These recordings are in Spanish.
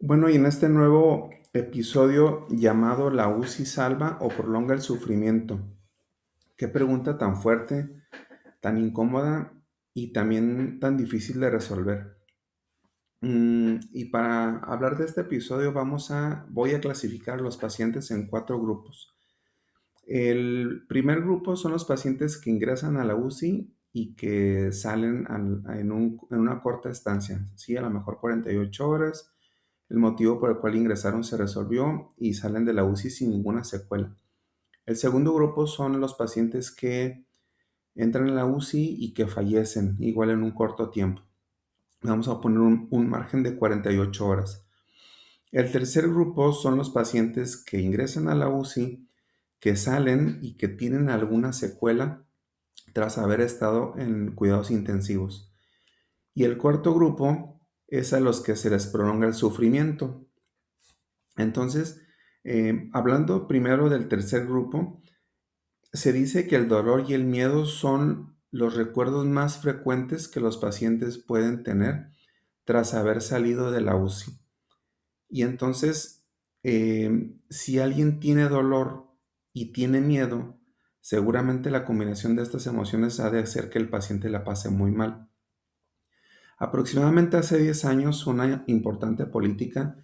Bueno, y en este nuevo episodio llamado La UCI salva o prolonga el sufrimiento. Qué pregunta tan fuerte, tan incómoda y también tan difícil de resolver. Y para hablar de este episodio voy a clasificar a los pacientes en cuatro grupos. El primer grupo son los pacientes que ingresan a la UCI y que salen en una corta estancia, sí, a lo mejor 48 horas. El motivo por el cual ingresaron se resolvió y salen de la UCI sin ninguna secuela. El segundo grupo son los pacientes que entran en la UCI y que fallecen, igual en un corto tiempo. Vamos a poner un margen de 48 horas. El tercer grupo son los pacientes que ingresan a la UCI, que salen y que tienen alguna secuela tras haber estado en cuidados intensivos. Y el cuarto grupo es a los que se les prolonga el sufrimiento. Entonces, hablando primero del tercer grupo, se dice que el dolor y el miedo son los recuerdos más frecuentes que los pacientes pueden tener tras haber salido de la UCI. Y entonces, si alguien tiene dolor y tiene miedo, seguramente la combinación de estas emociones ha de hacer que el paciente la pase muy mal. Aproximadamente hace 10 años, una importante política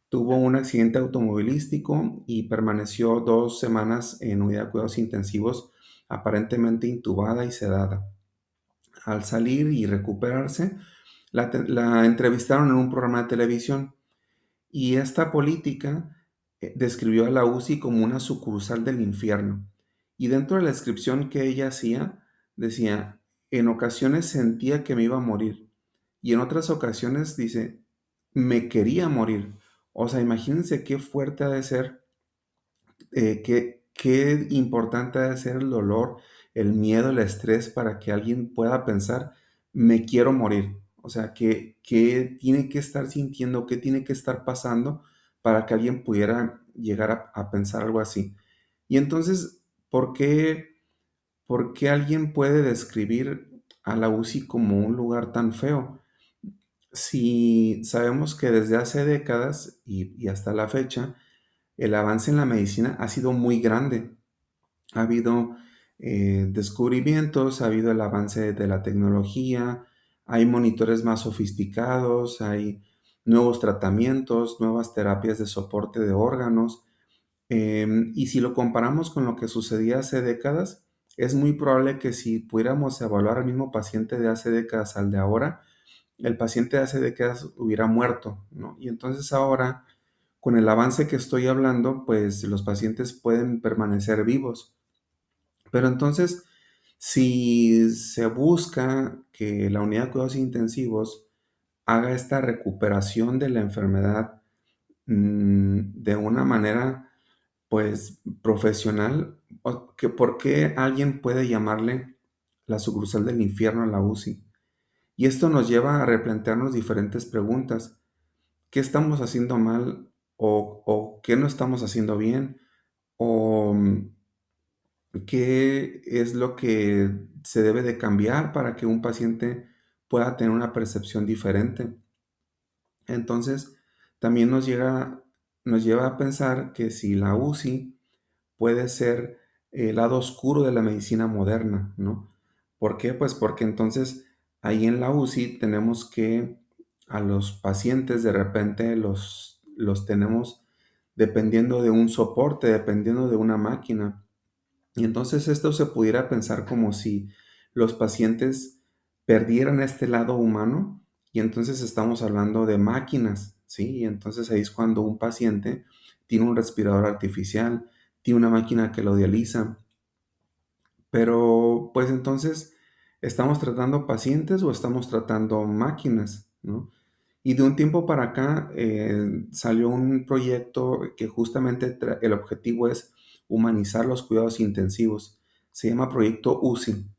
tuvo un accidente automovilístico y permaneció 2 semanas en unidad de cuidados intensivos, aparentemente intubada y sedada. Al salir y recuperarse, la entrevistaron en un programa de televisión y esta política describió a la UCI como una sucursal del infierno. Y dentro de la descripción que ella hacía, decía, en ocasiones sentía que me iba a morir y en otras ocasiones dice, me quería morir. O sea, imagínense qué fuerte ha de ser, qué importante ha de ser el dolor, el miedo, el estrés para que alguien pueda pensar, me quiero morir. O sea, que tiene que estar sintiendo, qué tiene que estar pasando para que alguien pudiera llegar a pensar algo así. Y entonces, por qué alguien puede describir a la UCI como un lugar tan feo? Si sabemos que desde hace décadas y hasta la fecha, el avance en la medicina ha sido muy grande. Ha habido descubrimientos, ha habido el avance de la tecnología, hay monitores más sofisticados, hay nuevos tratamientos, nuevas terapias de soporte de órganos. Y si lo comparamos con lo que sucedía hace décadas, es muy probable que si pudiéramos evaluar al mismo paciente de hace décadas al de ahora, el paciente de hace décadas hubiera muerto, ¿no? Y entonces ahora, con el avance que estoy hablando, pues los pacientes pueden permanecer vivos. Pero entonces, si se busca que la unidad de cuidados intensivos haga esta recuperación de la enfermedad de una manera, pues, profesional, ¿por qué alguien puede llamarle la sucursal del infierno a la UCI? Y esto nos lleva a replantearnos diferentes preguntas. ¿Qué estamos haciendo mal o qué no estamos haciendo bien? ¿O qué es lo que se debe de cambiar para que un paciente pueda tener una percepción diferente? Entonces, también nos lleva a pensar que si la UCI puede ser el lado oscuro de la medicina moderna, ¿no? ¿Por qué? Pues porque entonces ahí en la UCI tenemos que a los pacientes de repente los tenemos dependiendo de un soporte, dependiendo de una máquina. Y entonces esto se pudiera pensar como si los pacientes perdieran este lado humano y entonces estamos hablando de máquinas, ¿sí? Y entonces ahí es cuando un paciente tiene un respirador artificial, tiene una máquina que lo dializa, pero pues entonces, ¿estamos tratando pacientes o estamos tratando máquinas, ¿no? Y de un tiempo para acá salió un proyecto que justamente el objetivo es humanizar los cuidados intensivos. Se llama Proyecto UCI,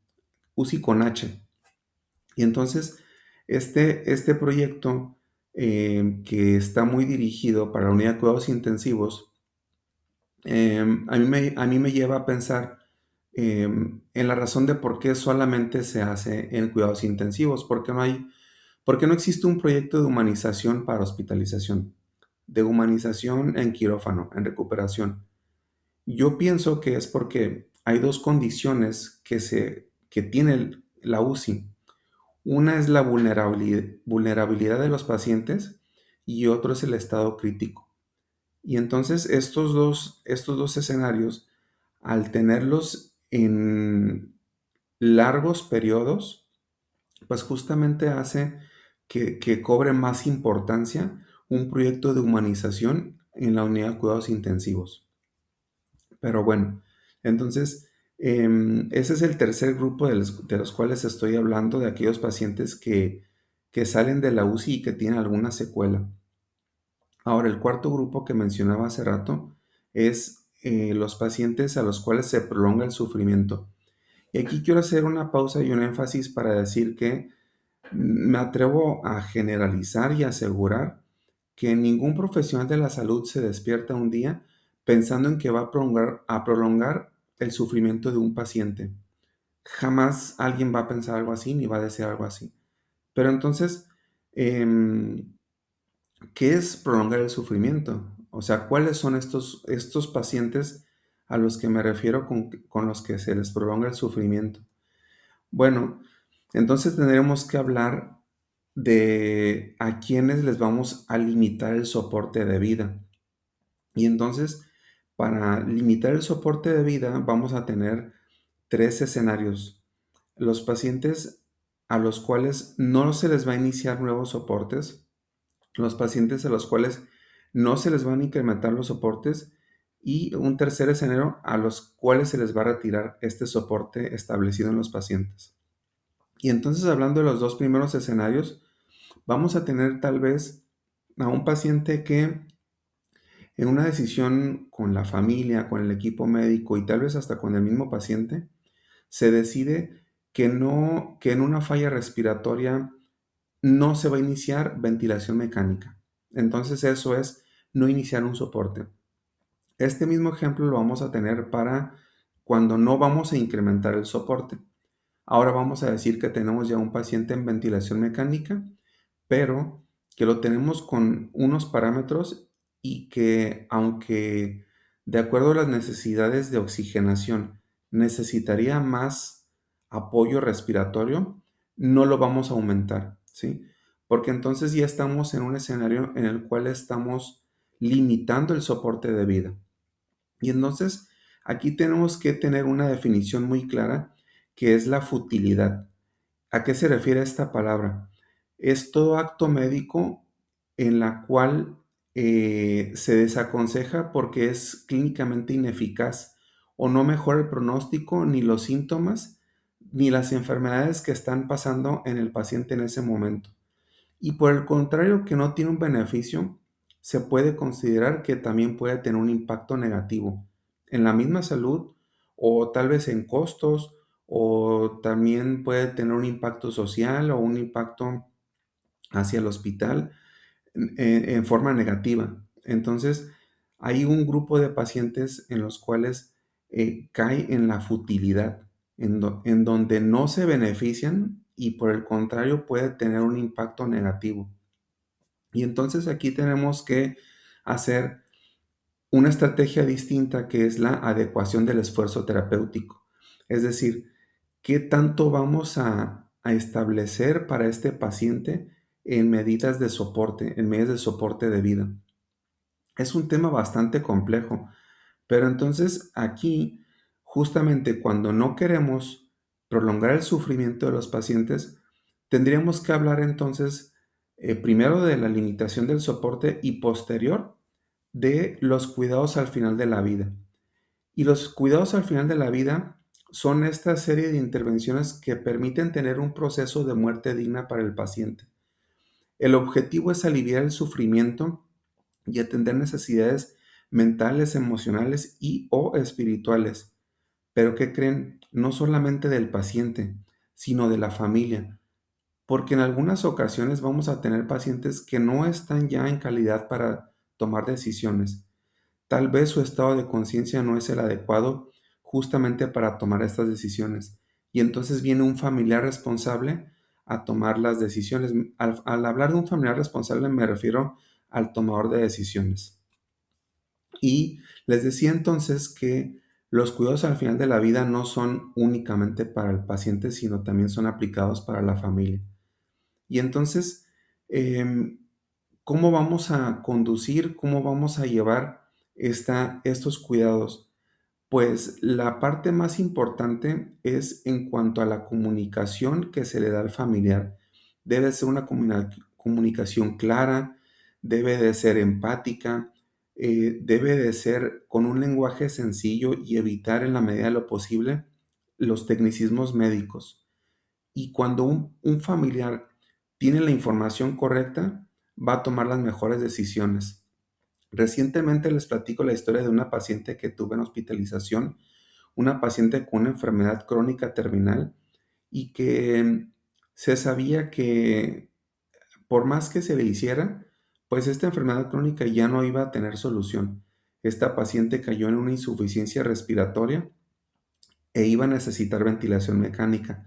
UCI con H. Y entonces, este proyecto que está muy dirigido para la unidad de cuidados intensivos, a mí me lleva a pensar en la razón de por qué solamente se hace en cuidados intensivos, por qué no existe un proyecto de humanización para hospitalización. de humanización en quirófano, en recuperación. Yo pienso que es porque hay dos condiciones que tiene la UCI. Una es la vulnerabilidad de los pacientes y otro es el estado crítico. Y entonces estos dos escenarios, al tenerlos en largos periodos, pues justamente hace que cobre más importancia un proyecto de humanización en la unidad de cuidados intensivos. Pero bueno, entonces ese es el tercer grupo de los cuales estoy hablando, de aquellos pacientes que salen de la UCI y que tienen alguna secuela. Ahora, el cuarto grupo que mencionaba hace rato es los pacientes a los cuales se prolonga el sufrimiento. Y aquí quiero hacer una pausa y un énfasis para decir que me atrevo a generalizar y asegurar que ningún profesional de la salud se despierta un día pensando en que va a prolongar el sufrimiento de un paciente. Jamás alguien va a pensar algo así ni va a desear algo así. Pero entonces, em, ¿qué es prolongar el sufrimiento? O sea, ¿cuáles son estos pacientes a los que me refiero con los que se les prolonga el sufrimiento? Bueno, entonces tendremos que hablar de a quiénes les vamos a limitar el soporte de vida. Y entonces, para limitar el soporte de vida, vamos a tener tres escenarios. Los pacientes a los cuales no se les va a iniciar nuevos soportes, los pacientes a los cuales no se les van a incrementar los soportes y un tercer escenario a los cuales se les va a retirar este soporte establecido en los pacientes. Y entonces, hablando de los dos primeros escenarios, vamos a tener tal vez a un paciente que en una decisión con la familia, con el equipo médico y tal vez hasta con el mismo paciente, se decide que no, que en una falla respiratoria no se va a iniciar ventilación mecánica. Entonces eso es no iniciar un soporte. Este mismo ejemplo lo vamos a tener para cuando no vamos a incrementar el soporte. Ahora vamos a decir que tenemos ya un paciente en ventilación mecánica, pero que lo tenemos con unos parámetros y que aunque de acuerdo a las necesidades de oxigenación necesitaría más apoyo respiratorio, no lo vamos a aumentar, ¿sí? Porque entonces ya estamos en un escenario en el cual estamos limitando el soporte de vida. Y entonces aquí tenemos que tener una definición muy clara que es la futilidad. ¿A qué se refiere esta palabra? Es todo acto médico en la cual se desaconseja porque es clínicamente ineficaz o no mejora el pronóstico ni los síntomas ni las enfermedades que están pasando en el paciente en ese momento. Y por el contrario, que no tiene un beneficio, se puede considerar que también puede tener un impacto negativo en la misma salud o tal vez en costos o también puede tener un impacto social o un impacto hacia el hospital en forma negativa. Entonces, hay un grupo de pacientes en los cuales cae en la futilidad, en donde no se benefician y por el contrario puede tener un impacto negativo. Y entonces aquí tenemos que hacer una estrategia distinta que es la adecuación del esfuerzo terapéutico. Es decir, ¿qué tanto vamos a establecer para este paciente en medidas de soporte, en medidas de soporte de vida? Es un tema bastante complejo, pero entonces aquí, justamente cuando no queremos prolongar el sufrimiento de los pacientes, tendríamos que hablar entonces primero de la limitación del soporte y posterior de los cuidados al final de la vida. Y los cuidados al final de la vida son esta serie de intervenciones que permiten tener un proceso de muerte digna para el paciente. El objetivo es aliviar el sufrimiento y atender necesidades mentales, emocionales y o espirituales. Pero ¿qué creen? No solamente del paciente, sino de la familia. Porque en algunas ocasiones vamos a tener pacientes que no están ya en calidad para tomar decisiones. Tal vez su estado de conciencia no es el adecuado justamente para tomar estas decisiones. Y entonces viene un familiar responsable a tomar las decisiones. Al hablar de un familiar responsable me refiero al tomador de decisiones. Y les decía entonces que los cuidados al final de la vida no son únicamente para el paciente, sino también son aplicados para la familia. Y entonces, em, ¿cómo vamos a conducir, cómo vamos a llevar estos cuidados? Pues la parte más importante es en cuanto a la comunicación que se le da al familiar. Debe ser una comunicación clara, debe de ser empática, debe de ser con un lenguaje sencillo y evitar en la medida de lo posible los tecnicismos médicos. Y cuando un familiar tiene la información correcta, va a tomar las mejores decisiones. Recientemente les platico la historia de una paciente que tuve en hospitalización, una paciente con una enfermedad crónica terminal y que se sabía que por más que se le hiciera, pues esta enfermedad crónica ya no iba a tener solución. Esta paciente cayó en una insuficiencia respiratoria e iba a necesitar ventilación mecánica.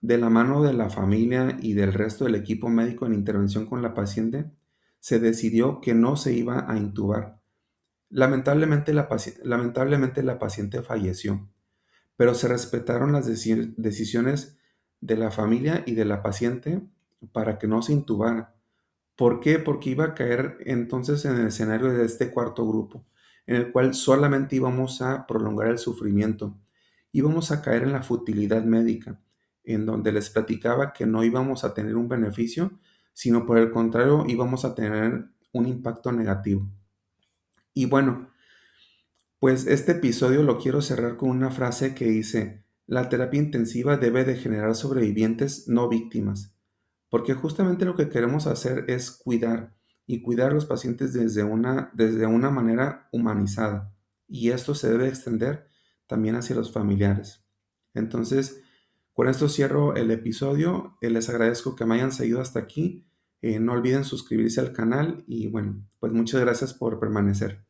De la mano de la familia y del resto del equipo médico en intervención con la paciente, se decidió que no se iba a intubar. Lamentablemente la paciente falleció, pero se respetaron las decisiones de la familia y de la paciente para que no se intubara. ¿Por qué? Porque iba a caer entonces en el escenario de este cuarto grupo, en el cual solamente íbamos a prolongar el sufrimiento. Íbamos a caer en la futilidad médica, en donde les platicaba que no íbamos a tener un beneficio, sino por el contrario íbamos a tener un impacto negativo. Y bueno, pues este episodio lo quiero cerrar con una frase que dice: la terapia intensiva debe de generar sobrevivientes, no víctimas, porque justamente lo que queremos hacer es cuidar y cuidar a los pacientes desde una manera humanizada, y esto se debe extender también hacia los familiares. Entonces, con esto cierro el episodio. Les agradezco que me hayan seguido hasta aquí. No olviden suscribirse al canal y bueno, pues muchas gracias por permanecer.